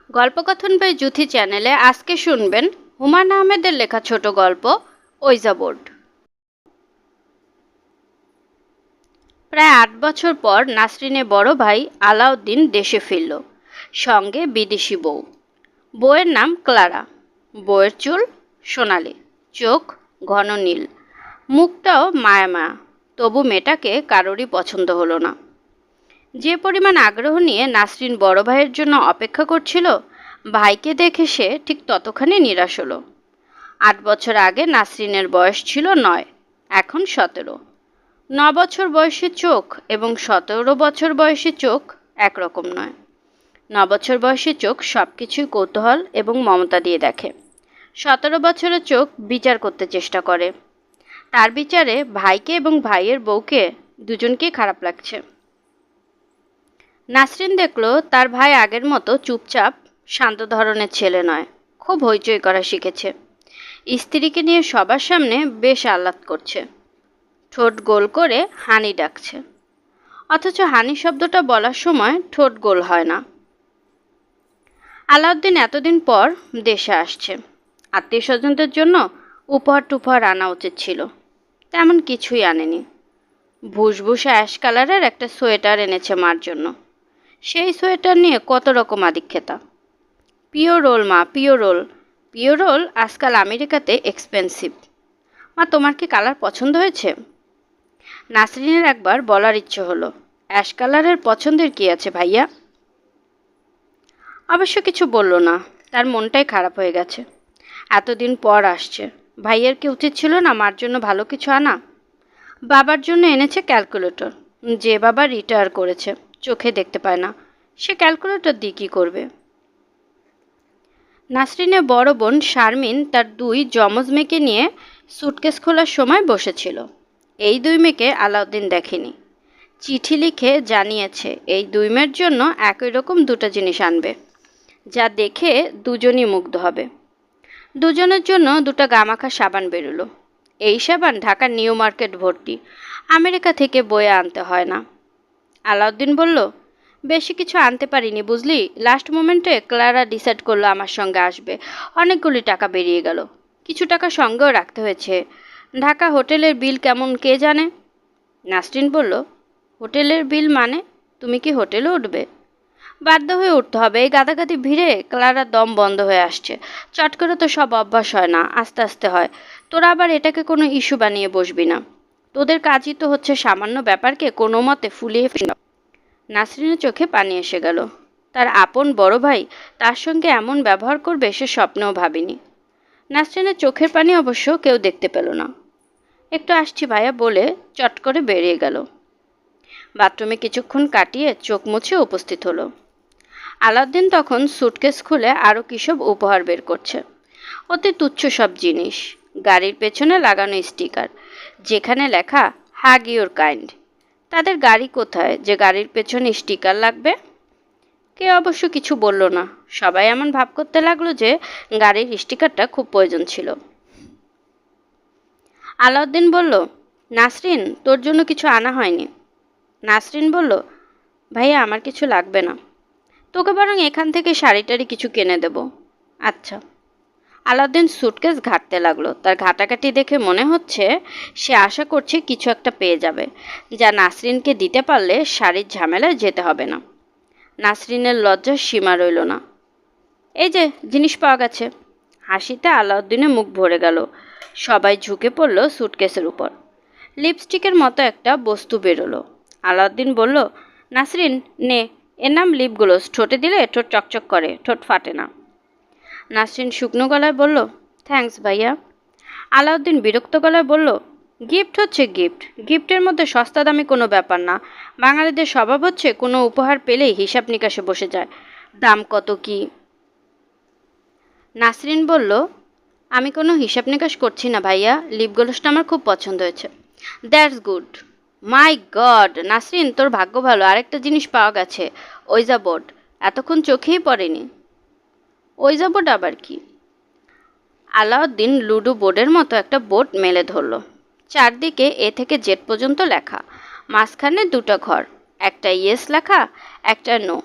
গল্পকথন by Juthi চ্যানেলে আজকে শুনবেন হুমায়ূন আহমেদের লেখা ছোট গল্প ওইজা বোর্ড। প্রায় ৮ বছর পর নাসরিনের বড় ভাই আলাউদ্দিন দেশে ফিরল, সঙ্গে বিদেশি বউ। বউয়ের নাম ক্লারা। বউয়ের চুল সোনালি, চোখ ঘন নীল, মুখটাও মায়া মায়া। তবু মেয়েটাকে কারোরই পছন্দ হলো না। যে পরিমাণ আগ্রহ নিয়ে নাসরিন বড় ভাইয়ের জন্য অপেক্ষা করছিল, ভাইকে দেখে সে ঠিক ততখানি নিরাশ হলো। ৮ বছর আগে নাসরিনের বয়স ছিল ৯, এখন ১৭। ৯ বছর বয়সী চোখ এবং ১৭ বছর বয়সী চোখ একরকম নয়। ৯ বছর বয়সী চোখ সব কিছুই কৌতূহল এবং মমতা দিয়ে দেখে। ১৭ বছরের চোখ বিচার করতে চেষ্টা করে। তার বিচারে ভাইকে এবং ভাইয়ের বউকে দুজনকেই খারাপ লাগছে। নাসরিন দেখল তার ভাই আগের মতো চুপচাপ শান্ত ধরনের ছেলে নয়, খুব হইচই করা শিখেছে। স্ত্রীকে নিয়ে সবার সামনে বেশ আহ্লাদ করছে, ঠোঁট গোল করে হানি ডাকছে, অথচ হানি শব্দটা বলার সময় ঠোঁট গোল হয় না। আলাউদ্দিন এতদিন পর দেশে আসছে, আত্মীয় স্বজনদের জন্য উপহার টুপহার আনা উচিত ছিল, তেমন কিছুই আনেনি। ভুসভুসে অ্যাশ কালারের একটা সোয়েটার এনেছে মার জন্য। সেই সোয়েটার নিয়ে কত রকম আদিক্ষেতা। পিওর রোল মা, পিওর রোল। পিওর রোল আজকাল আমেরিকাতে এক্সপেন্সিভ। মা, তোমার কি কালার পছন্দ হয়েছে? নাসরিনের একবার বলার ইচ্ছে হলো, অ্যাশ কালারের পছন্দের কি আছে ভাইয়া? অবশ্য কিছু বলল না, তার মনটাই খারাপ হয়ে গেছে। এতদিন পর আসছে, ভাইয়ের কি উচিত ছিল না মার জন্য ভালো কিছু আনা? বাবার জন্য এনেছে ক্যালকুলেটর। যে বাবা রিটায়ার করেছে, চোখে দেখতে পায় না, সে ক্যালকুলেটর দিয়ে কী করবে? নাসরিনের বড় বোন শারমিন তার ২ যমজ মেয়েকে নিয়ে সুটকেস খোলার সময় বসেছিল। এই ২ মেয়েকে আলাউদ্দিন দেখেনি। চিঠি লিখে জানিয়েছে এই ২ মেয়ের জন্য একই রকম ২টা জিনিস আনবে, যা দেখে দুজনই মুগ্ধ হবে। দুজনের জন্য ২টা গামাখা সাবান বেরোলো। এই সাবান ঢাকার নিউ মার্কেট ভর্তি, আমেরিকা থেকে বয়ে আনতে হয় না। আলাউদ্দিন বলল, বেশি কিছু আনতে পারিনি বুঝলি, লাস্ট মোমেন্টে ক্লারা ডিসাইড করলো আমার সঙ্গে আসবে, অনেকগুলি টাকা বেরিয়ে গেল। কিছু টাকা সঙ্গেও রাখতে হয়েছে। ঢাকা হোটেলের বিল কেমন কে জানে? নাসরিন বলল, হোটেলের বিল মানে? তুমি কি হোটেলে উঠবে? বাধ্য হয়ে উঠতে হবে, এই গাদাগাদি ভিড়ে ক্লারার দম বন্ধ হয়ে আসছে। চট করে তো সব অভ্যাস হয় না, আস্তে আস্তে হয়। তোরা আবার এটাকে কোনো ইস্যু বানিয়ে বসবি না। তোদের কাজই তো হচ্ছে সামান্য ব্যাপারকে কোনো মতে ফুলিয়ে ফেলা। নাসরিনের চোখে পানি এসে গেল। তার আপন বড় ভাই তার সঙ্গে এমন ব্যবহার করবে সে স্বপ্নেও ভাবেনি। নাসরিনের চোখের পানি অবশ্য কেউ দেখতে পেল না। একটু আসছি ভাইয়া বলে চট করে বেরিয়ে গেল। বাথরুমে কিছুক্ষণ কাটিয়ে চোখ মুছে উপস্থিত হলো। আলাউদ্দিন তখন সুটকেস খুলে আরও কিসব উপহার বের করছে। অতি তুচ্ছ সব জিনিস। গাড়ির পেছনে লাগানো স্টিকার, যেখানে লেখা হাগ ইউর কাইন্ড। তাদের গাড়ি কোথায় যে গাড়ির পেছনে স্টিকার লাগবে? কেউ অবশ্য কিছু বলল না। সবাই এমন ভাব করতে লাগলো যে গাড়ির স্টিকারটা খুব প্রয়োজন ছিল। আলাউদ্দিন বলল, নাসরিন, তোর জন্য কিছু আনা হয়নি। নাসরিন বলল, ভাইয়া আমার কিছু লাগবে না, তোকে বরং এখান থেকে শাড়ি টাড়ি কিছু কিনে দেব। আচ্ছা। আলাউদ্দিন সুটকেস ঘাঁটতে লাগলো। তার ঘাটাঘাটি দেখে মনে হচ্ছে সে আশা করছে কিছু একটা পেয়ে যাবে, যা নাসরিনকে দিতে পারলে শাড়ির ঝামেলায় যেতে হবে না। নাসরিনের লজ্জার সীমা রইল না। এই যে জিনিস পাওয়া গেছে। হাসিতে আলাউদ্দিনের মুখ ভরে গেল। সবাই ঝুঁকে পড়ল সুটকেসের উপর। লিপস্টিকের মতো একটা বস্তু বেরোলো। আলাউদ্দিন বলল, নাসরিন নে, এর নাম লিপ গ্লোস, ঠোঁটে দিলে ঠোঁট চকচক করে, ঠোঁট ফাটে না। নাসরিন শুকনো গলায় বলল, থ্যাঙ্কস ভাইয়া। আলাউদ্দিন বিরক্ত গলায় বলল, গিফট হচ্ছে গিফট, গিফটের মধ্যে সস্তা দামি কোনো ব্যাপার না। বাঙালিদের স্বভাব হচ্ছে কোনো উপহার পেলেই হিসাব নিকাশে বসে যায়, দাম কত কি। নাসরিন বলল, আমি কোনো হিসাব নিকাশ করছি না ভাইয়া, লিপ গ্লোসটা আমার খুব পছন্দ হয়েছে। That's good. My god Nasrin, তোর ভাগ্য ভালো, আরেকটা জিনিস পাওয়া গেছে, ওইজা বোর্ড। এতক্ষণ চোখেই পড়েনি। ওইজা বোর্ড আবার কি? আলাউদ্দিন লুডো বোর্ডের মতো একটা বোর্ড মেলে ধরল। চারদিকে এ থেকে জেড পর্যন্ত লেখা, মাঝখানে 2টা ঘর, একটা ইয়েস লেখা, একটা নো।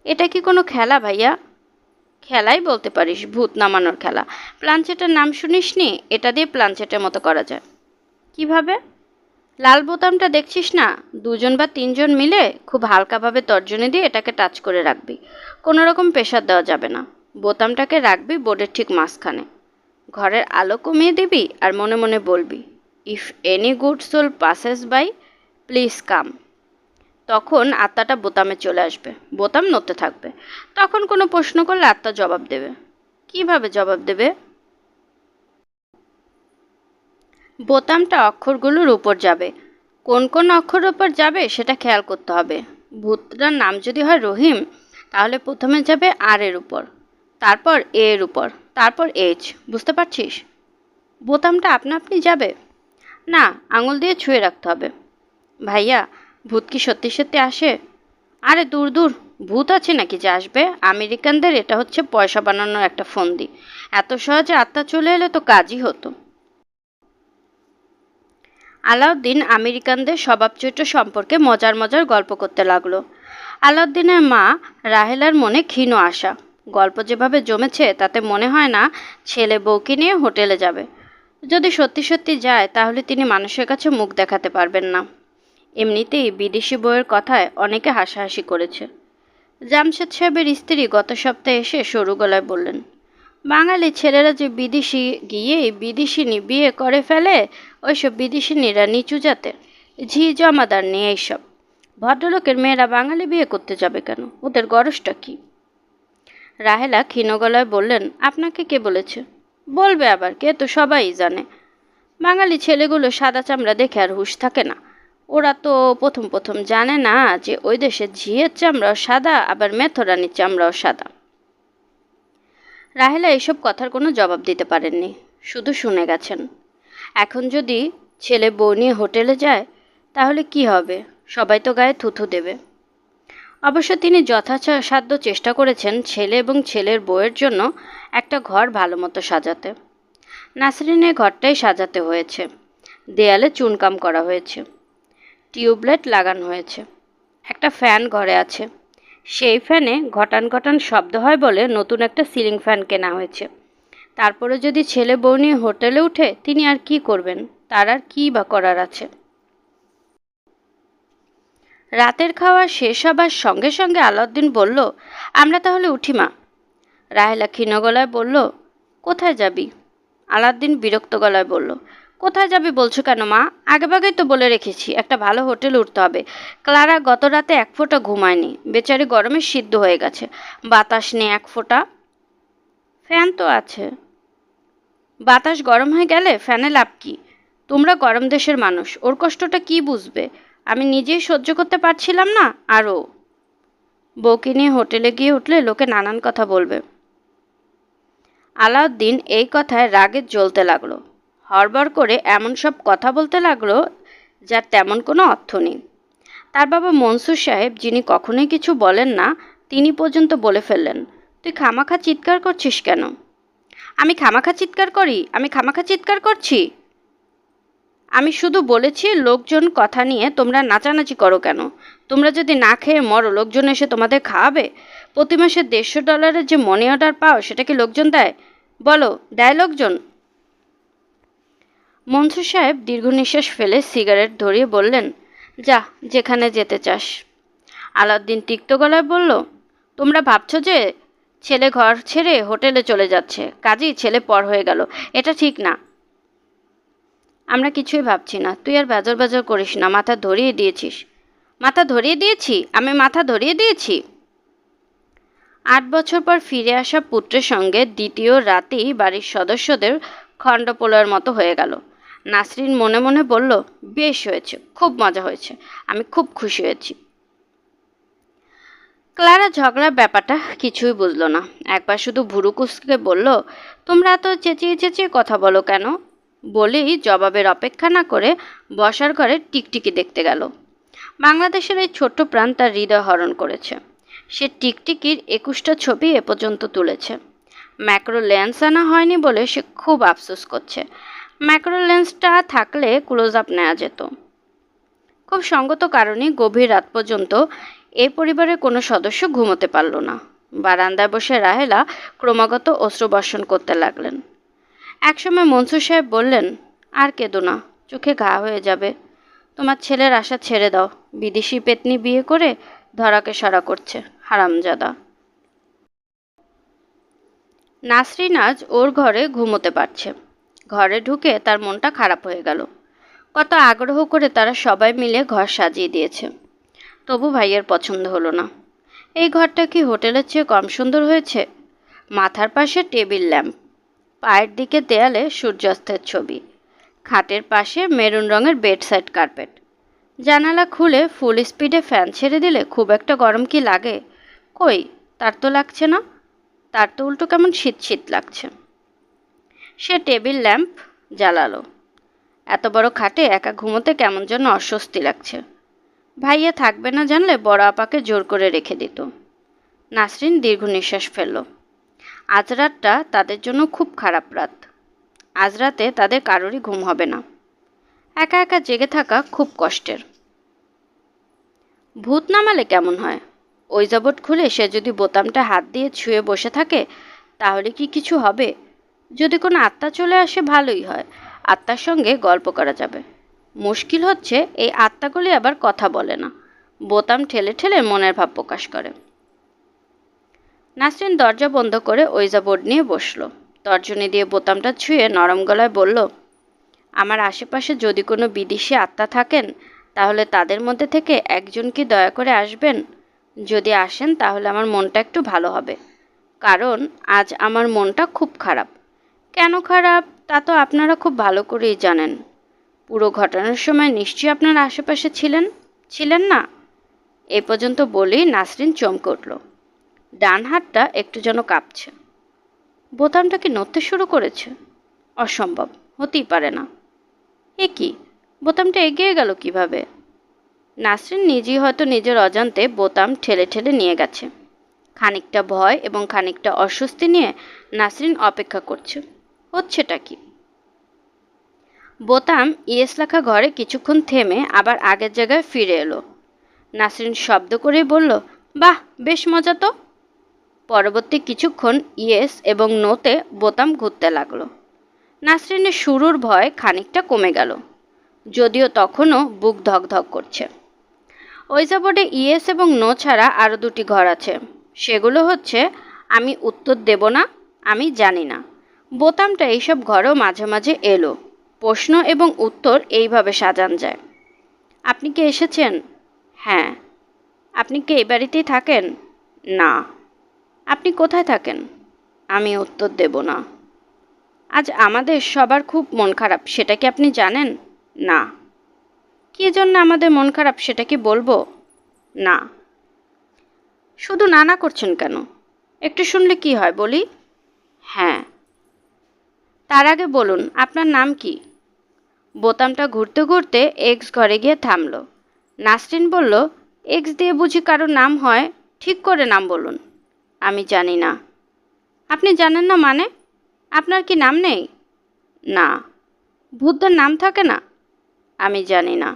এটা কি কোনো খেলা ভাইয়া? খেলাই বলতে পারিস, ভূত নামানোর খেলা। প্লানচেটের নাম শুনিসনি? এটা দিয়ে প্লানচেটের মতো করা যায়। কিভাবে? লাল বোতামটা দেখছিস না? 2 জন বা 3 জন মিলে খুব হালকাভাবে তর্জনী দিয়ে এটাকে টাচ করে রাখবি। কোনো রকম প্রেশার দেওয়া যাবে না। বোতামটাকে রাখবি বোর্ডের ঠিক মাঝখানে। ঘরের আলো কমিয়ে দিবি আর মনে মনে বলবি, if any good soul passes by, please come. তখন আত্মাটা বোতামে চলে আসবে, বোতাম নড়তে থাকবে। তখন কোনো প্রশ্ন করলে আত্মা জবাব দেবে। কিভাবে জবাব দেবে? বোতামটা অক্ষরগুলোর উপর যাবে। কোন কোন অক্ষরের উপর যাবে সেটা খেয়াল করতে হবে। ভূতটার নাম যদি হয় রহিম, তাহলে প্রথমে যাবে আর এর উপর, তারপর এ এর উপর, তারপর এইচ। বুঝতে পারছিস? বোতামটা আপনা আপনি যাবে না, আঙুল দিয়ে ছুঁয়ে রাখতে হবে। ভাইয়া, ভূত কি সত্যি সত্যি আসে? আরে দূর দূর, ভূত আছে নাকি যে আসবে? আমেরিকানদের এটা হচ্ছে পয়সা বানানোর একটা ফন্দি। এত সহজে আত্মা চলে এলে তো কাজই হতো। আলাউদ্দিন আমেরিকানদের স্বভাব চরিত্র সম্পর্কে মজার মজার গল্প করতে লাগলো। আলাউদ্দিনের মা রাহেলার মনে ক্ষীণ আশা। গল্প যেভাবে জমেছে তাতে মনে হয় না ছেলে বউকে নিয়ে হোটেলে যাবে। যদি সত্যি সত্যি যায় তাহলে তিনি মানুষের কাছে মুখ দেখাতে পারবেন না। এমনিতেই বিদেশি বউয়ের কথায় অনেকে হাসাহাসি করেছে। জামশেদ সাহেবের স্ত্রী গত সপ্তাহে এসে সরু গলায় বললেন, বাঙালি ছেলেরা যে বিদেশি গিয়ে বিদেশিনী বিয়ে করে ফেলে, ওইসব বিদেশিনীরা নিচু জাতের, ঝি জমাদার নিয়ে এইসব। ভদ্রলোকের মেয়েরা বাঙালি বিয়ে করতে যাবে কেন? ওদের গরজটা কি? রাহেলা ক্ষীণ গলায় বললেন, আপনাকে কে বলেছে? বলবে আবার কে? তো সবাই জানে। বাঙালি ছেলেগুলো সাদা চামড়া দেখে আর হুঁশ থাকে না। ওরা তো প্রথম প্রথম জানে না যে ওই দেশের ঝিয়ের চামড়াও সাদা, আবার মেথরানির চামড়াও সাদা। রাহেলা এসব কথার কোনো জবাব দিতে পারেননি, শুধু শুনে গেছেন। এখন যদি ছেলে বউ নিয়ে হোটেলে যায় তাহলে কি হবে? সবাই তো গায়ে থুথু দেবে। অবশ্য তিনি যথাসাধ্য চেষ্টা করেছেন ছেলে এবং ছেলের বউয়ের জন্য একটা ঘর ভালো মতো সাজাতে। নাসরিনের ঘরটাই সাজাতে হয়েছে। দেয়ালে চুনকাম করা হয়েছে, টিউবলাইট লাগানো হয়েছে, একটা ফ্যান ঘরে আছে। সেই ফ্যানে ঘটান ঘটান শব্দ হয় বলে নতুন একটা সিলিং ফ্যান কেনা হয়েছে। তারপরে যদি ছেলে বউ নিয়ে হোটেলে উঠে তিনি আর কি করবেন? তার আর কী বা করার আছে? রাতের খাওয়া শেষ হবার সঙ্গে সঙ্গে আলাউদ্দিন বলল, আমরা তাহলে উঠি মা। রাহেলা ক্ষীণ গলায় বলল, কোথায় যাবি? আলাউদ্দিন বিরক্ত গলায় বলল, কোথায় যাবি বলছো কেন মা? আগেভাগেই তো বলে রেখেছি একটা ভালো হোটেলে উঠতে হবে। ক্লারা গত রাতে এক ফোঁটা ঘুমায়নি, বেচারি গরমে সিদ্ধ হয়ে গেছে। বাতাস নেই এক ফোঁটা। ফ্যান তো আছে। বাতাস গরম হয়ে গেলে ফ্যানে লাভ কি? তোমরা গরম দেশের মানুষ, ওর কষ্টটা কি বুঝবে? আমি নিজেই সহ্য করতে পারছিলাম না, আরও বউকে নিয়ে হোটেলে গিয়ে উঠলে লোকে নানান কথা বলবে। আলাউদ্দিন এই কথায় রাগে জ্বলতে লাগলো। হড়বড় করে এমন সব কথা বলতে লাগলো যার তেমন কোনো অর্থ নেই। তার বাবা মনসুর সাহেব, যিনি কখনোই কিছু বলেন না, তিনি পর্যন্ত বলে ফেললেন, তুই খামাখা চিৎকার করছিস কেন? আমি খামাখা চিৎকার করি? আমি খামাখা চিৎকার করছি? আমি শুধু বলেছি লোকজন কথা নিয়ে তোমরা নাচানাচি করো কেন? তোমরা যদি না খেয়ে মরো লোকজন এসে তোমাদের খাওয়াবে? প্রতি মাসে $150 যে মানি অর্ডার পাও সেটা কি লোকজন দেয়? বলো, দেয় লোকজন? মনসুর সাহেব দীর্ঘ নিঃশ্বাস ফেলে সিগারেট ধরিয়ে বললেন, যা, যেখানে যেতে চাস। আলাউদ্দিন তিক্ত গলায় বলল, তোমরা ভাবছো যে ছেলে ঘর ছেড়ে হোটেলে চলে যাচ্ছে, কাজেই ছেলে পর হয়ে গেল। এটা ঠিক না। আমরা কিছুই ভাবছি না। তুই আর বাজার বাজার করিস না, মাথা ধরিয়ে দিয়েছিস। মাথা ধরিয়ে দিয়েছি? আমি মাথা ধরিয়ে দিয়েছি? 8 বছর পর ফিরে আসা পুত্রের সঙ্গে দ্বিতীয় রাতেই বাড়ির সদস্যদের খণ্ডপোলার মতো হয়ে গেল। নাসরিন মনে মনে বলল, বেশ হয়েছে, খুব মজা হয়েছে, আমি খুব খুশি হয়েছি। ক্লারা ঝগড়ার ব্যাপারটা কিছুই বুঝল না। একবার শুধু ভুরু কুঁচকে বলল, তোমরা এত চেঁচিয়ে চেঁচিয়ে কথা বলো কেন? বলেই জবাবের অপেক্ষা না করে বসার ঘরে টিকটিকি দেখতে গেল। বাংলাদেশের এই ছোট্ট প্রাণ তার হৃদয় হরণ করেছে। সে টিকটিকির 21টা ছবি এ পর্যন্ত তুলেছে। ম্যাক্রো লেন্স আনা হয়নি বলে সে খুব আফসোস করছে। ম্যাক্রো লেন্সটা থাকলে ক্লোজ আপ নেওয়া যেত। খুব সঙ্গত কারণে গভীর রাত পর্যন্ত এ পরিবারের কোনো সদস্য ঘুমোতে পারল না। বারান্দায় বসে রাহেলা ক্রমাগত অশ্রুবর্ষণ করতে লাগলেন। একসময় মনসুর সাহেব বললেন, আর কেঁদো না, চোখে ঘা হয়ে যাবে। তোমার ছেলের আশা ছেড়ে দাও। বিদেশি পেতনি বিয়ে করে ধরাকে সরা করছে, হারামজাদা। নাসরিন আজ ওর ঘরে ঘুমোতে পারছে। ঘরে ঢুকে তার মনটা খারাপ হয়ে গেল। কত আগ্রহ করে তারা সবাই মিলে ঘর সাজিয়ে দিয়েছে, তবু ভাইয়ের পছন্দ হলো না। এই ঘরটা কি হোটেলের চেয়ে কম সুন্দর হয়েছে? মাথার পাশে টেবিল ল্যাম্প, পায়ের দিকে দেয়ালে সূর্যাস্তের ছবি, খাটের পাশে মেরুন রঙের বেডসাইড কার্পেট। জানালা খুলে ফুল স্পিডে ফ্যান ছেড়ে দিলে খুব একটা গরম কি লাগে? কই, তার তো লাগছে না। তার তো উল্টো কেমন শীত শীত লাগছে। সে টেবিল ল্যাম্প জ্বালালো। এত বড় খাটে একা ঘুমোতে কেমন যেন অস্বস্তি লাগছে। ভাইয়া থাকবে না জানলে বড় আপাকে জোর করে রেখে দিত। নাসরিন দীর্ঘ নিঃশ্বাস ফেলল। আজ রাতটা তাদের জন্য খুব খারাপ রাত। আজ রাতে তাদের কারোরই ঘুম হবে না। একা একা জেগে থাকা খুব কষ্টের। ভূত নামালে কেমন হয়? ওই জবট খুলে সে যদি বোতামটা হাত দিয়ে ছুঁয়ে বসে থাকে, তাহলে কি কিছু হবে? যদি কোনো আত্মা চলে আসে ভালোই হয়, আত্মার সঙ্গে গল্প করা যাবে। মুশকিল হচ্ছে এই আত্মাগুলি আবার কথা বলে না, বোতাম ঠেলে ঠেলে মনের ভাব প্রকাশ করে। নাসরিন দরজা বন্ধ করে ওইজা বোর্ড নিয়ে বসলো। তর্জনী দিয়ে বোতামটা ছুঁয়ে নরম গলায় বলল, আমার আশেপাশে যদি কোনো বিদেশি আত্মা থাকেন, তাহলে তাদের মধ্যে থেকে একজন কি দয়া করে আসবেন? যদি আসেন তাহলে আমার মনটা একটু ভালো হবে, কারণ আজ আমার মনটা খুব খারাপ। কেন খারাপ তা তো আপনারা খুব ভালো করেই জানেন। পুরো ঘটনার সময় নিশ্চয়ই আপনারা আশেপাশে ছিলেন না? এ পর্যন্ত বলেই নাসরিন চমকে উঠল। ডান হাতটা একটু যেন কাঁপছে। বোতামটা কি নড়তে শুরু করেছে? অসম্ভব, হতেই পারে না। এ কি, বোতামটা এগিয়ে গেল কিভাবে? নাসরিন নিজেই হয়তো নিজের অজান্তে বোতাম ঠেলে ঠেলে নিয়ে গেছে। খানিকটা ভয় এবং খানিকটা অস্বস্তি নিয়ে নাসরিন অপেক্ষা করছে, হচ্ছেটা কি। বোতাম ইয়েস লেখা ঘরে কিছুক্ষণ থেমে আবার আগের জায়গায় ফিরে এলো। নাসরিন শব্দ করেই বলল, বাহ, বেশ মজা তো। পরবর্তী কিছুক্ষণ ইয়েস এবং নোতে বোতাম ঘুরতে লাগলো। নাসরিনের শুরুর ভয় খানিকটা কমে গেল, যদিও তখনও বুক ধকধক করছে। ওইজা বোর্ডে ইয়েস এবং নো ছাড়া আরও দুটি ঘর আছে। সেগুলো হচ্ছে, আমি উত্তর দেব না, আমি জানি না। বোতামটা এইসব ঘরেও মাঝে মাঝে এলো। প্রশ্ন এবং উত্তর এইভাবে সাজান যায়। আপনি কি এসেছেন? হ্যাঁ। আপনি কি এই বাড়িতেই থাকেন? না। আপনি কোথায় থাকেন? আমি উত্তর দেব না। আজ আমাদের সবার খুব মন খারাপ, সেটা কি আপনি জানেন? না। কী জন্য আমাদের মন খারাপ সেটা কি বলবো? না। শুধু না না করছেন কেন? একটু শুনলে কি হয় বলি? হ্যাঁ। তার আগে বলুন আপনার নাম কি? বোতামটা ঘুরতে ঘুরতে এক্স ঘরে গিয়ে থামল। নাসরিন বলল, এক্স দিয়ে বুঝি কারো নাম হয়? ঠিক করে নাম বলুন। আমি জানি না। আপনি জানেন না মানে? আপনার কি নাম নেই? না। ভূতদের নাম থাকে না? আমি জানি না।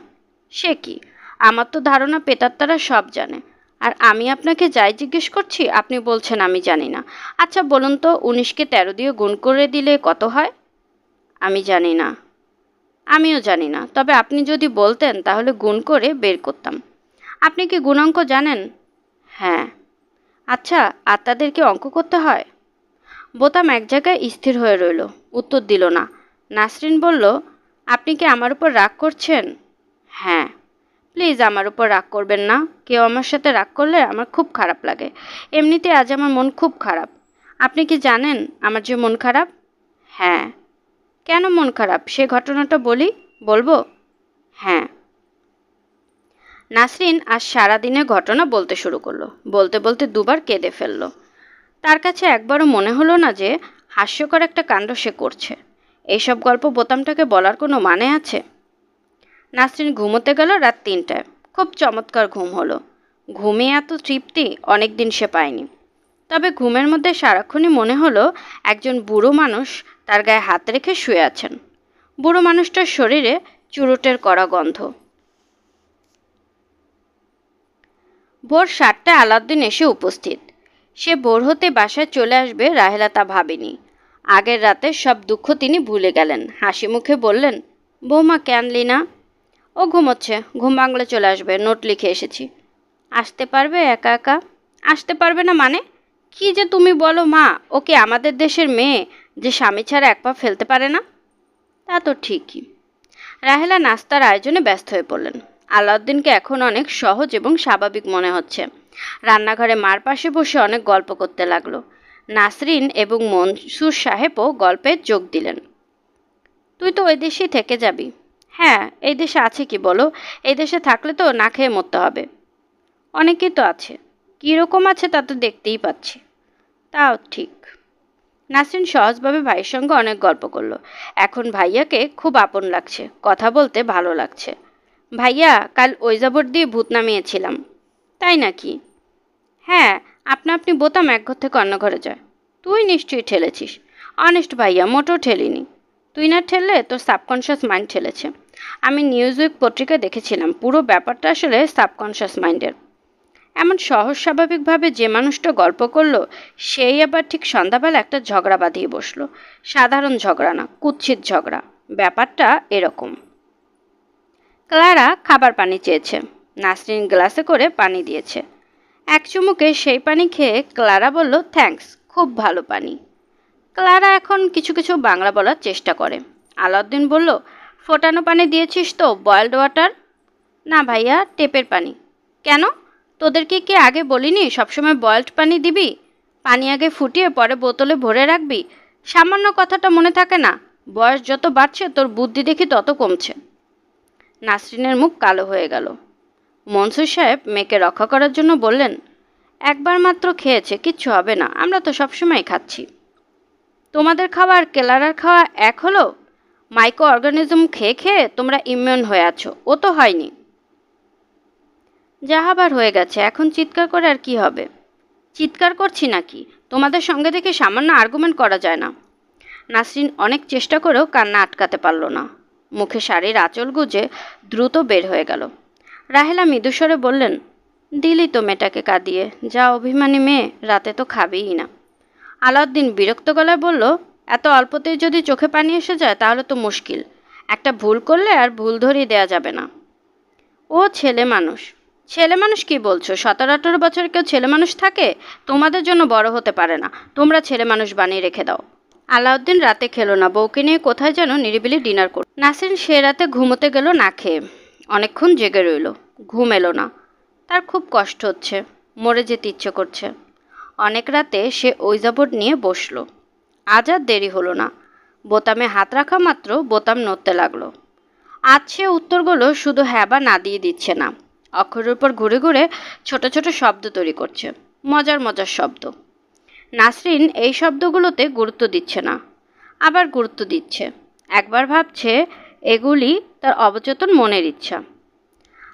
সে কি, আমার তো ধারণা প্রেতাত্মারা সব জানে। আর আমি আপনাকে যাই জিজ্ঞেস করছি আপনি বলছেন আমি জানি না। আচ্ছা বলুন তো, 19কে 13 দিয়ে গুণ করে দিলে কত হয়? আমি জানি না। আমিও জানি না, তবে আপনি যদি বলতেন তাহলে গুণ করে বের করতাম। আপনি কি গুণাঙ্ক জানেন? হ্যাঁ। আচ্ছা, আত্মাদেরকে অঙ্ক করতে হয়? বোতাম এক জায়গায় স্থির হয়ে রইল, উত্তর দিল না। নাসরিন বলল, আপনি কি আমার উপর রাগ করছেন? হ্যাঁ। প্লিজ আমার উপর রাগ করবেন না। কেউ আমার সাথে রাগ করলে আমার খুব খারাপ লাগে। এমনিতে আজ আমার মন খুব খারাপ। আপনি কি জানেন আমার যে মন খারাপ? হ্যাঁ। কেন মন খারাপ সে ঘটনাটা বলবো? হ্যাঁ। নাসরিন আজ সারাদিনের ঘটনা বলতে শুরু করলো। বলতে বলতে দুবার কেঁদে ফেলল। তার কাছে একবারও মনে হলো না যে হাস্যকর একটা কাণ্ড সে করছে। এইসব গল্প বোতামটাকে বলার কোনো মানে আছে? নাসরিন ঘুমোতে গেল রাত 3টায়। খুব চমৎকার ঘুম হলো। ঘুমে এত তৃপ্তি অনেক দিন সে পায়নি। তবে ঘুমের মধ্যে সারাক্ষণই মনে হলো একজন বুড়ো মানুষ তার গায়ে হাত রেখে শুয়ে আছেন। বুড়ো মানুষটার শরীরে চুরুটের কড়া গন্ধ। ভোর 7টায় আলাউদ্দিন এসে উপস্থিত। সে ভোর হতে বাসায় চলে আসবে রাহেলা তা ভাবেনি। আগের রাতে সব দুঃখ তিনি ভুলে গেলেন। হাসি মুখে বললেন, বৌমা কে আনলি না? ও ঘুমোচ্ছে, ঘুম ভাঙলে চলে আসবে, নোট লিখে এসেছি। আসতে পারবে একা একা? আসতে পারবে না মানে? কি যে তুমি বলো মা, ও কি আমাদের দেশের মেয়ে যে স্বামী ছাড়া এক পা ফেলতে পারে না? তা তো ঠিকই। রাহেলা নাস্তার আয়োজনে ব্যস্ত হয়ে পড়লেন। আলাউদ্দিনকে এখন অনেক সহজ এবং স্বাভাবিক মনে হচ্ছে। রান্নাঘরে মার পাশে বসে অনেক গল্প করতে লাগলো। নাসরিন এবং মনসুর সাহেবও গল্পে যোগ দিলেন। তুই তো ওই দেশেই থেকে যাবি। হ্যাঁ, এই দেশে আছে কি বলো? এই দেশে থাকলে তো না খেয়ে মরতে হবে। অনেকেই তো আছে, কীরকম আছে তা তো দেখতেই পাচ্ছি। তাও ঠিক। নাসরিন সহজভাবে ভাইয়ের সঙ্গে অনেক গল্প করলো। এখন ভাইয়াকে খুব আপন লাগছে, কথা বলতে ভালো লাগছে। ভাইয়া, কাল ওই জাবর দিয়ে ভূত নামিয়েছিলাম। তাই নাকি? হ্যাঁ, আপনা আপনি বোতাম এক ঘর থেকে অন্য ঘরে যায়। তুই নিশ্চয়ই ঠেলেছিস। অনেস্ট ভাইয়া, মোটেও ঠেলিনি। তুই না ঠেললে তোর সাবকনশিয়াস মাইন্ড ঠেলেছে। আমি নিউজউইক পত্রিকায় দেখেছিলাম, পুরো ব্যাপারটা আসলে সাবকনশিয়াস মাইন্ডের। এমন সহজ স্বাভাবিকভাবে যে মানুষটা গল্প করলো, সেই আবার ঠিক সন্ধ্যাবেলা একটা ঝগড়া বাঁধিয়ে বসলো। সাধারণ ঝগড়া না, কুৎসিত ঝগড়া। ব্যাপারটা এরকম। ক্লারা খাবার পানি চেয়েছে। নাসরিন গ্লাসে করে পানি দিয়েছে। এক চুমুকে সেই পানি খেয়ে ক্লারা বলল, থ্যাঙ্কস, খুব ভালো পানি। ক্লারা এখন কিছু কিছু বাংলা বলার চেষ্টা করে। আলাউদ্দিন বলল, ফোটানো পানি দিয়েছিস তো, বয়েলড ওয়াটার? না ভাইয়া, টেপের পানি। কেন? তোদেরকে কি আগে বলিনি সবসময় বয়েলড পানি দিবি? পানি আগে ফুটিয়ে পরে বোতলে ভরে রাখবি। সামান্য কথাটা মনে থাকে না? বয়স যত বাড়ছে তোর বুদ্ধি দেখি তত কমছে। নাসরিনের মুখ কালো হয়ে গেল। মনসুর সাহেব মেয়েকে রক্ষা করার জন্য বললেন, একবার মাত্র খেয়েছে, কিচ্ছু হবে না, আমরা তো সবসময় খাচ্ছি। তোমাদের খাওয়া আর কেলারার খাওয়া এক হলো? মাইক্রো অর্গানিজম খেয়ে খেয়ে তোমরা ইমিউন হয়ে আছো, ও তো হয়নি। যা হবার হয়ে গেছে, এখন চিৎকার করে আর কি হবে? চিৎকার করছি নাকি? তোমাদের সঙ্গে দেখে সামান্য আর্গুমেন্ট করা যায় না। নাসরিন অনেক চেষ্টা করেও কান্না আটকাতে পারল না। মুখে শাড়ির আঁচল গুজে দ্রুত বের হয়ে গেল। রাহেলা মৃদুস্বরে বললেন, দিলি তো মেয়েটাকে কাঁদিয়ে, যা অভিমানী মেয়ে, রাতে তো খাবেই না। আলাউদ্দিন বিরক্ত গলায় বলল, এত অল্পতেই যদি চোখে পানি এসে যায় তাহলে তো মুশকিল। একটা ভুল করলে আর ভুল ধরিয়ে দেওয়া যাবে না। ও ছেলে মানুষ। ছেলে মানুষ কি বলছো? 17-18 বছর কেউ ছেলে মানুষ থাকে? তোমাদের জন্য বড় হতে পারে না, তোমরা ছেলে মানুষ বানিয়ে রেখে দাও। আলাউদ্দিন রাতে খেলো না, বউকে নিয়ে কোথায় যেন নিরিবিলি ডিনার করল। নাসরিন সে রাতে ঘুমোতে গেল না খেয়ে। অনেকক্ষণ জেগে রইল, ঘুম এলো না। তার খুব কষ্ট হচ্ছে, মরে যেতে ইচ্ছে করছে। অনেক রাতে সে ওইজাবোর্ড নিয়ে বসলো। আজ আর দেরি হলো না। বোতামে হাত রাখা মাত্র বোতাম নড়তে লাগলো। আজ সে উত্তরগুলো শুধু হ্যাঁ বা না দিয়ে দিচ্ছে না, অক্ষরের উপর ঘুরে ঘুরে ছোট ছোট শব্দ তৈরি করছে, মজার মজার শব্দ। নাসরিন এই শব্দগুলোতে গুরুত্ব দিচ্ছে না, আবার গুরুত্ব দিচ্ছে। একবার ভাবছে এগুলি তার অবচেতন মনের ইচ্ছা,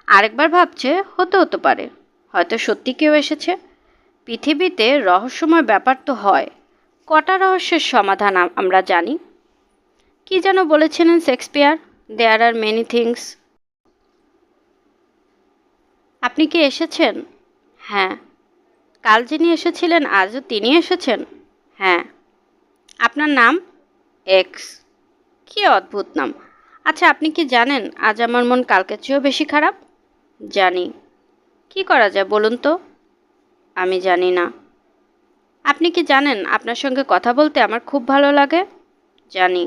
আরেকবার ভাবছে হতে পারে, হয়তো সত্যি কেউ এসেছে। পৃথিবীতে রহস্যময় ব্যাপার তো হয়, কটা রহস্যের সমাধান আমরা জানি। কি যেন বলেছিলেন Shakespeare, there are many things. আপনি কি এসেছেন? হ্যাঁ। কাল যিনি এসেছিলেন আজও তিনি এসেছেন? হ্যাঁ। আপনার নাম? এক্স। কি অদ্ভুত নাম। আচ্ছা, আপনি কি জানেন আজ আমার মন কালকের চেয়েও বেশি খারাপ? জানি। কি করা যায় বলুন তো? আমি জানি না। আপনি কি জানেন আপনার সঙ্গে কথা বলতে আমার খুব ভালো লাগে? জানি।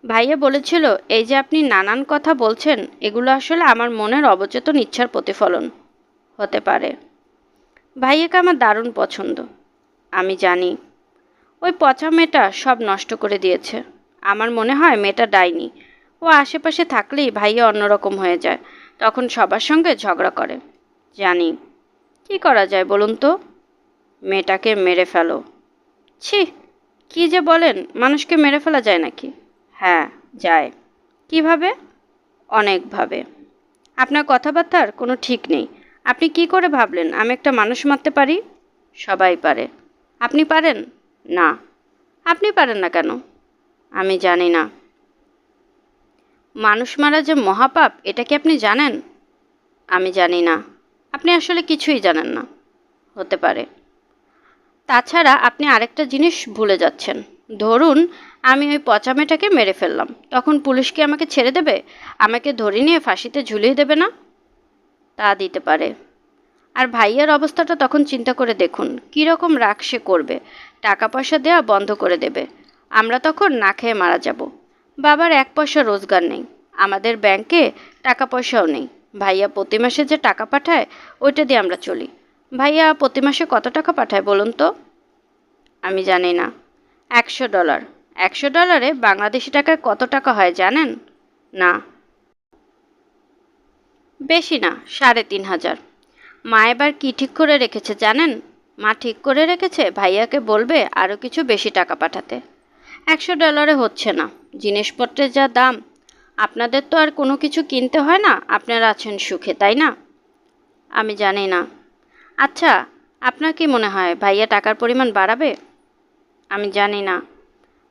ভাইয়া বলেছিল এই যে আপনি নানান কথা বলছেন, এগুলো আসলে আমার মনের অবচেতন ইচ্ছার প্রতিফলন। হতে পারে। ভাইয়াকে আমার দারুণ পছন্দ। আমি জানি। ওই পচা মেয়েটা সব নষ্ট করে দিয়েছে। আমার মনে হয় মেয়েটা ডাইনি। ও আশেপাশে থাকলেই ভাইয়া অন্যরকম হয়ে যায়, তখন সবার সঙ্গে ঝগড়া করে। জানি। কি করা যায় বলুন তো? মেয়েটাকে মেরে ফেলো। ছি, কি যে বলেন, মানুষকে মেরে ফেলা যায় নাকি? হ্যাঁ, যায়। কিভাবে? অনেকভাবে। আপনার কথাবার্তার কোনো ঠিক নেই। আপনি কি করে ভাবলেন আমি একটা মানুষ মারতে পারি? সবাই পারে। আপনি পারেন? না। আপনি পারেন না কেন? আমি জানি না। মানুষ মারা যে মহাপাপ, এটা কি আপনি জানেন? আমি জানি না। আপনি আসলে কিছুই জানেন না। হতে পারে। তাছাড়া আপনি আরেকটা জিনিস ভুলে যাচ্ছেন। ধরুন আমি ওই পচা মেয়েটাকে মেরে ফেললাম, তখন পুলিশ কি আমাকে ছেড়ে দেবে? আমাকে ধরে নিয়ে ফাঁসিতে ঝুলিয়ে দেবে না? তা দিতে পারে। আর ভাইয়ার অবস্থাটা তখন চিন্তা করে দেখুন, কীরকম রাগ সে করবে। টাকা পয়সা দেওয়া বন্ধ করে দেবে। আমরা তখন না খেয়ে মারা যাব। বাবার এক পয়সা রোজগার নেই, আমাদের ব্যাংকে টাকা পয়সাও নেই। ভাইয়া প্রতি মাসে যে টাকা পাঠায় ওইটা দিয়ে আমরা চলি। ভাইয়া প্রতি মাসে কত টাকা পাঠায় বলুন তো? আমি জানি না। $100। $100 বাংলাদেশি টাকায় কত টাকা হয় জানেন? না। বেশি না, ৩,৫০০। মা এবার কি ঠিক করে রেখেছে জানেন? মা ঠিক করে রেখেছে ভাইয়াকে বলবে আরও কিছু বেশি টাকা পাঠাতে। $100 হচ্ছে না, জিনিসপত্রের যা দাম। আপনাদের তো আর কোনো কিছু কিনতে হয় না, আপনারা আছেন সুখে, তাই না? আমি জানি না। আচ্ছা, আপনার কি মনে হয় ভাইয়া টাকার পরিমাণ বাড়াবে? আমি জানি না।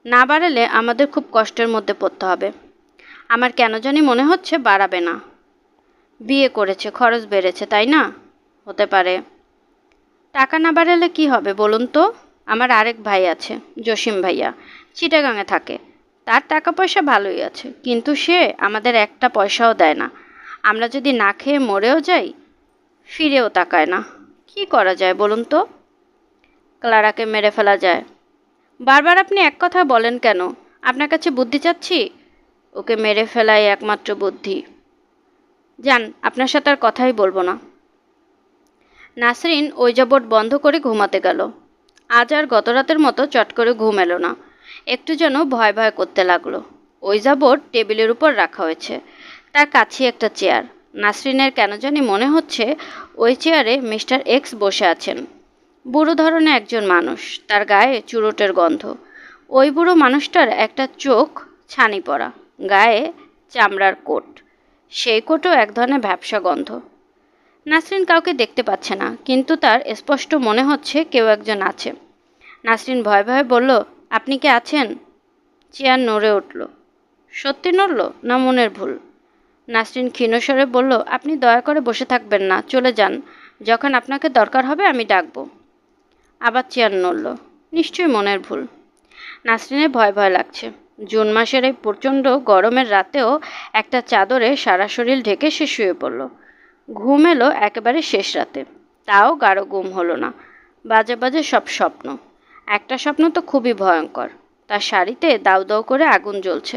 না বাড়ালে আমাদের খুব কষ্টের মধ্যে পড়তে হবে। আমার কেন জানি মনে হচ্ছে বাড়াবে না। বিয়ে করেছে, খরচ বেড়েছে, তাই না? হতে পারে। টাকা না বাড়ালে কি হবে বলুন তো? আমার আরেক ভাই আছে, জসিম ভাইয়া, চিটাগাঙে থাকে। তার টাকা পয়সা ভালোই আছে, কিন্তু সে আমাদের একটা পয়সাও দেয় না। আমরা যদি না খেয়ে মরেও যাই, ফিরেও তাকায় না। কি করা যায় বলুন তো? ক্লারাকে মেরে ফেলা যায়। বারবার আপনি এক কথা বলেন কেন? আপনার কাছে বুদ্ধি চাচ্ছি? ওকে মেরে ফেলাই একমাত্র বুদ্ধি। যান, আপনার সাথে আর কথাই বলবো না। নাসরিন ওই যাবট বন্ধ করে ঘুমাতে গেল। আজ আর গত রাতের মতো চট করে ঘুম এলো না। একটু যেন ভয় ভয় করতে লাগলো। ওই যাবট টেবিলের উপর রাখা হয়েছে, তার কাছে একটা চেয়ার। নাসরিনের কেন জানি মনে হচ্ছে ওই চেয়ারে মিস্টার এক্স বসে আছেন। বুড়ো ধরনের একজন মানুষ, তার গায়ে চুরুটের গন্ধ। ওই বুড়ো মানুষটার একটা চোখ ছানি পড়া, গায়ে চামড়ার কোট। সেই কোটও এক ধরনের ভ্যাপসা গন্ধ। নাসরিন কাউকে দেখতে পাচ্ছে না, কিন্তু তার স্পষ্ট মনে হচ্ছে কেউ একজন আছে। নাসরিন ভয়ে ভয়ে বলল, আপনি কি আছেন? চেয়ার নড়ে উঠল। সত্যি নড়ল না মনের ভুল? নাসরিন ক্ষীণস্বরে বলল, আপনি দয়া করে বসে থাকবেন না, চলে যান। যখন আপনাকে দরকার হবে আমি ডাকবো। আবার চেয়ার নড়ল। নিশ্চয়ই মনের ভুল। নাসরিনের ভয় ভয় লাগছে। জুন মাসের এই প্রচণ্ড গরমের রাতেও একটা চাদরে সারা শরীর ঢেকে সে শুয়ে পড়ল। ঘুম এলো একেবারে শেষ রাতে, তাও গাঢ় ঘুম হলো না। বাজে বাজে সব স্বপ্ন। একটা স্বপ্ন তো খুবই ভয়ঙ্কর। তার শাড়িতে দাউ দাউ করে আগুন জ্বলছে।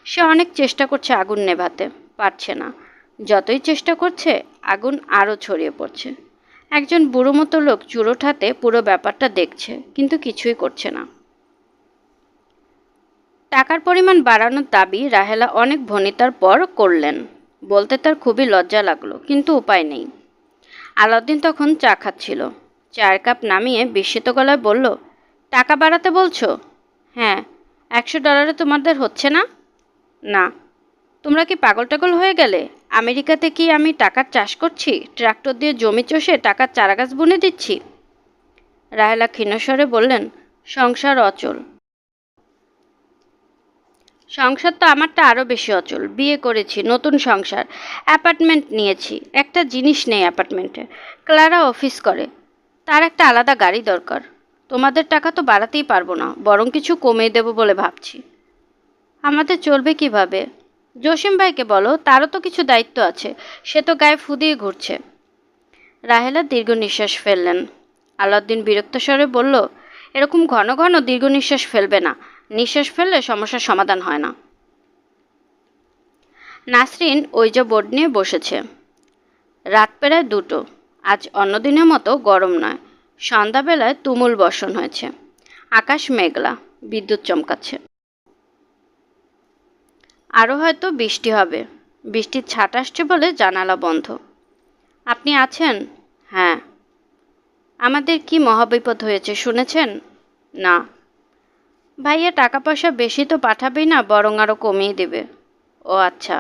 সে অনেক চেষ্টা করছে আগুন নেভাতে, পারছে না। যতই চেষ্টা করছে আগুন আরও ছড়িয়ে পড়ছে। একজন বুড়ো মতো লোক চুরোট হাতে পুরো ব্যাপারটা দেখছে, কিন্তু কিছুই করছে না। টাকার পরিমাণ বাড়ানোর দাবি রাহেলা অনেক ভনিতার পর করলেন। বলতে তার খুবই লজ্জা লাগলো, কিন্তু উপায় নেই। আলাউদ্দিন তখন চা খাচ্ছিল। চায়ের কাপ নামিয়ে বিস্মিত গলায় বলল, টাকা বাড়াতে বলছো? হ্যাঁ। $100 তোমাদের হচ্ছে না? না। তোমরা কি পাগল টাগল হয়ে গেলে? আমেরিকাতে কি আমি টাকার চাষ করছি? ট্রাক্টর দিয়ে জমি চষে টাকার চারাগাছ বুনে দিচ্ছি? রাহেলা ক্ষীণস্বরে বললেন, সংসার অচল। সংসার তো আমারটা আরও বেশি অচল। বিয়ে করেছি, নতুন সংসার, অ্যাপার্টমেন্ট নিয়েছি। একটা জিনিস নেই অ্যাপার্টমেন্টে। ক্লারা অফিস করে, তার একটা আলাদা গাড়ি দরকার। তোমাদের টাকা তো বাড়াতেই পারবো না, বরং কিছু কমিয়ে দেবো বলে ভাবছি। আমাদের চলবে কিভাবে? জসিম ভাইকে বলো, তারও তো কিছু দায়িত্ব আছে। সে তো গায়ে ফু দিয়ে ঘুরছে। রাহেলা দীর্ঘ নিঃশ্বাস ফেললেন। আলাউদ্দিন বিরক্ত স্বরে বলল, এরকম ঘন ঘন দীর্ঘ নিঃশ্বাস ফেলবে না। নিঃশ্বাস ফেললে সমস্যার সমাধান হয় না। নাসরিন ওই যে বোর্ড নিয়ে বসেছে। রাত প্রায় 2টো। আজ অন্যদিনের মতো গরম নয়। সন্ধ্যাবেলায় তুমুল বর্ষণ হয়েছে। আকাশ মেঘলা, বিদ্যুৎ চমকাচ্ছে। আরও হয়তো বৃষ্টি হবে। বৃষ্টির ছাট আসছে বলে জানালা বন্ধ। আপনি আছেন? হ্যাঁ। আমাদের কি মহাবিপদ হয়েছে শুনেছেন? না। ভাইয়া টাকা পয়সা বেশি তো পাঠাবেই না, বরং আরও কমিয়ে দেবে। ও আচ্ছা।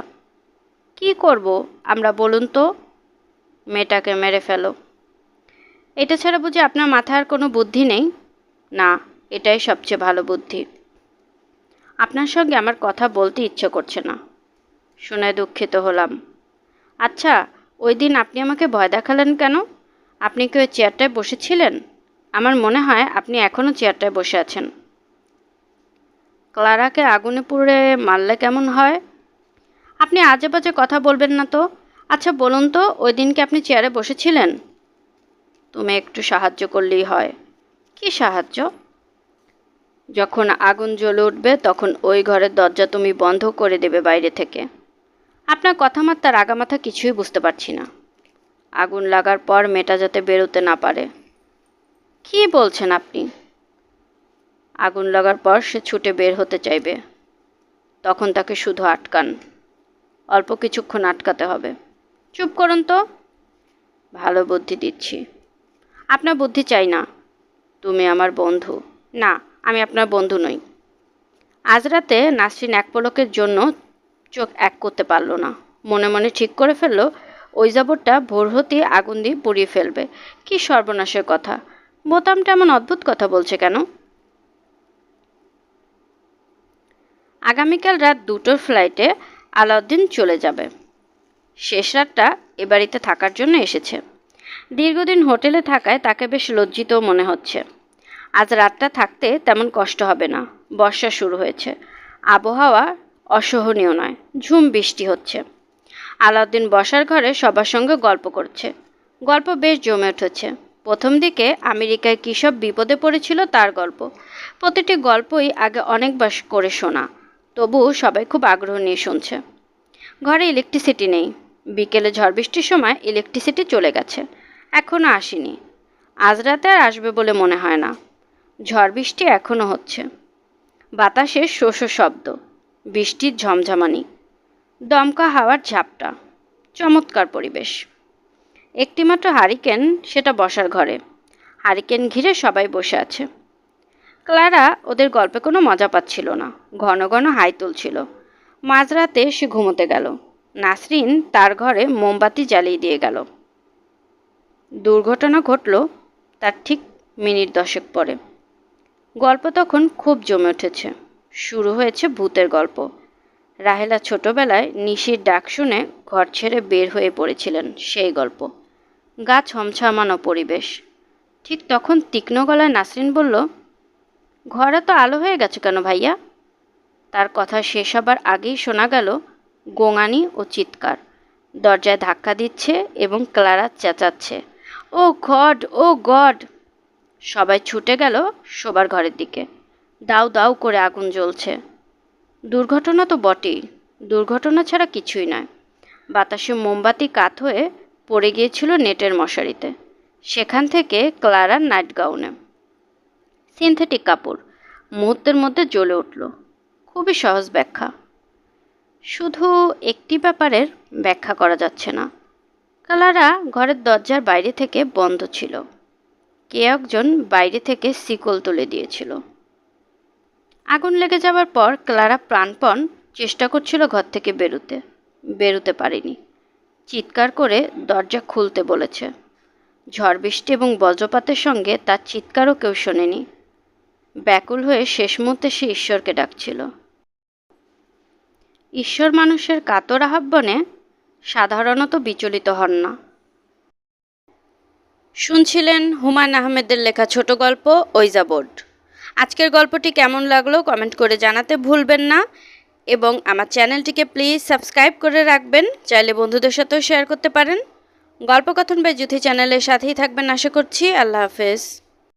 কি করব আমরা বলুন তো? মেয়েটাকে মেরে ফেলো। এটা ছাড়া বুঝি আপনার মাথায় আর কোনো বুদ্ধি নেই? না, এটাই সবচেয়ে ভালো বুদ্ধি। আপনার সঙ্গে আমার কথা বলতে ইচ্ছে করছে না। শুনে দুঃখিত হলাম। আচ্ছা, ওই দিন আপনি আমাকে ভয় দেখালেন কেন? আপনি কি ওই চেয়ারটায় বসেছিলেন? আমার মনে হয় আপনি এখনও চেয়ারটায় বসে আছেন। ক্লারাকে আগুনে পুড়ে মারলে কেমন হয়? আপনি আজে বাজে কথা বলবেন না তো। আচ্ছা বলুন তো, ওই দিন কি আপনি চেয়ারে বসেছিলেন? তুমি একটু সাহায্য করলেই হয়। কি সাহায্য? যখন আগুন জ্বলে উঠবে তখন ওই ঘরের দরজা তুমি বন্ধ করে দেবে বাইরে থেকে। আপনার কথাবার্তা রাগামাথা কিছুই বুঝতে পারছি না। আগুন লাগার পর মেয়েটা যাতে বেরোতে না পারে। কি বলছেন আপনি? আগুন লাগার পর সে ছুটে বের হতে চাইবে, তখন তাকে শুধু আটকান। অল্প কিছুক্ষণ আটকাতে হবে। চুপ করুন তো। ভালো বুদ্ধি দিচ্ছি। আপনার বুদ্ধি চাই না। তুমি আমার বন্ধু। না, আমি আপনার বন্ধু নই। আজ রাতে নাসরিন এক পলকের জন্য চোখ এক করতে পারল না। মনে মনে ঠিক করে ফেলল ওই জাবরটা ভোর হতেই আগুন দিয়ে পুড়িয়ে ফেলবে। কি সর্বনাশের কথা! বোতামটা এমন অদ্ভুত কথা বলছে কেন? আগামীকাল রাত 2টোর ফ্লাইটে আলাউদ্দিন চলে যাবে। শেষ রাতটা এ বাড়িতে থাকার জন্য এসেছে। দীর্ঘদিন হোটেলে থাকায় তাকে বেশ লজ্জিত মনে হচ্ছে। আজ রাতটা থাকতে তেমন কষ্ট হবে না। বর্ষা শুরু হয়েছে। আবহাওয়া অসহনীয় নয়, ঝুম বৃষ্টি হচ্ছে। আলাউদ্দিন বসার ঘরে সবার সঙ্গে গল্প করছে। গল্প বেশ জমে উঠেছে। প্রথম দিকে আমেরিকায় কী সব বিপদে পড়েছিল তার গল্প। প্রতিটি গল্পই আগে অনেকবার করে শোনা, তবু সবাই খুব আগ্রহ নিয়ে শুনছে। ঘরে ইলেকট্রিসিটি নেই। বিকেলে ঝড় বৃষ্টির সময় ইলেকট্রিসিটি চলে গেছে, এখনও আসেনি। আজ রাতে আর আসবে বলে মনে হয় না। ঝড় বৃষ্টি এখনও হচ্ছে। বাতাসে শো শো শব্দ, বৃষ্টির ঝমঝমানি, দমকা হাওয়ার ঝাপটা। চমৎকার পরিবেশ। একটিমাত্র হারিকেন, সেটা বসার ঘরে। হারিকেন ঘিরে সবাই বসে আছে। ক্লারা ওদের গল্পে কোনো মজা পাচ্ছিল না। ঘন ঘন হাই তুলছিল। মাঝরাতে সে ঘুমোতে গেল। নাসরিন তার ঘরে মোমবাতি জ্বালিয়ে দিয়ে গেল। দুর্ঘটনা ঘটল তার ঠিক মিনিট 10 পরে। গল্প তখন খুব জমে উঠেছে। শুরু হয়েছে ভূতের গল্প। রাহেলা ছোটবেলায় নিশির ডাক শুনে ঘর ছেড়ে বের হয়ে পড়েছিলেন, সেই গল্প। গা ছমছমানো পরিবেশ। ঠিক তখন তীক্ষ্ণ গলায় নাসরিন বলল, ঘরে তো আলো হয়ে গেছে কেন ভাইয়া? তার কথা শেষ হবার আগেই শোনা গেল গোঙানি ও চিৎকার। দরজায় ধাক্কা দিচ্ছে এবং ক্লারা চেঁচাচ্ছে, ও গড, ও গড! সবাই ছুটে গেল শোবার ঘরের দিকে। দাউ দাউ করে আগুন জ্বলছে। দুর্ঘটনা তো বটেই, দুর্ঘটনা ছাড়া কিছুই নয়। বাতাসে মোমবাতি কাত হয়ে পড়ে গিয়েছিল নেটের মশারিতে। সেখান থেকে ক্লারার নাইট গাউনে। সিনথেটিক কাপড় মুহূর্তের মধ্যে জ্বলে উঠল। খুবই সহজ ব্যাখ্যা। শুধু একটি ব্যাপারের ব্যাখ্যা করা যাচ্ছে না। ক্লারা ঘরের দরজার বাইরে থেকে বন্ধ ছিল। কে একজন বাইরে থেকে শিকল তুলে দিয়েছিল। আগুন লেগে যাওয়ার পর ক্লারা প্রাণপণ চেষ্টা করছিল ঘর থেকে বেরোতে পারেনি। চিৎকার করে দরজা খুলতে বলেছে। ঝড় বৃষ্টি এবং বজ্রপাতের সঙ্গে তার চিৎকারও কেউ শোনেনি। ব্যাকুল হয়ে শেষ মুহূর্তে সে ঈশ্বরকে ডাকছিল। ঈশ্বর মানুষের কাতর আহ্বানে সাধারণত বিচলিত হন না। শুনছিলেন হুমায়ূন আহমেদের লেখা ছোট গল্প ওইজা বোর্ড। আজকের গল্পটি কেমন লাগলো কমেন্ট করে জানাতে ভুলবেন না, এবং আমার চ্যানেলটিকে প্লিজ সাবস্ক্রাইব করে রাখবেন। চাইলে বন্ধুদের সাথেও শেয়ার করতে পারেন। গল্পকথন বাই জুথি চ্যানেলের সাথেই থাকবেন আশা করছি। আল্লাহ হাফেজ।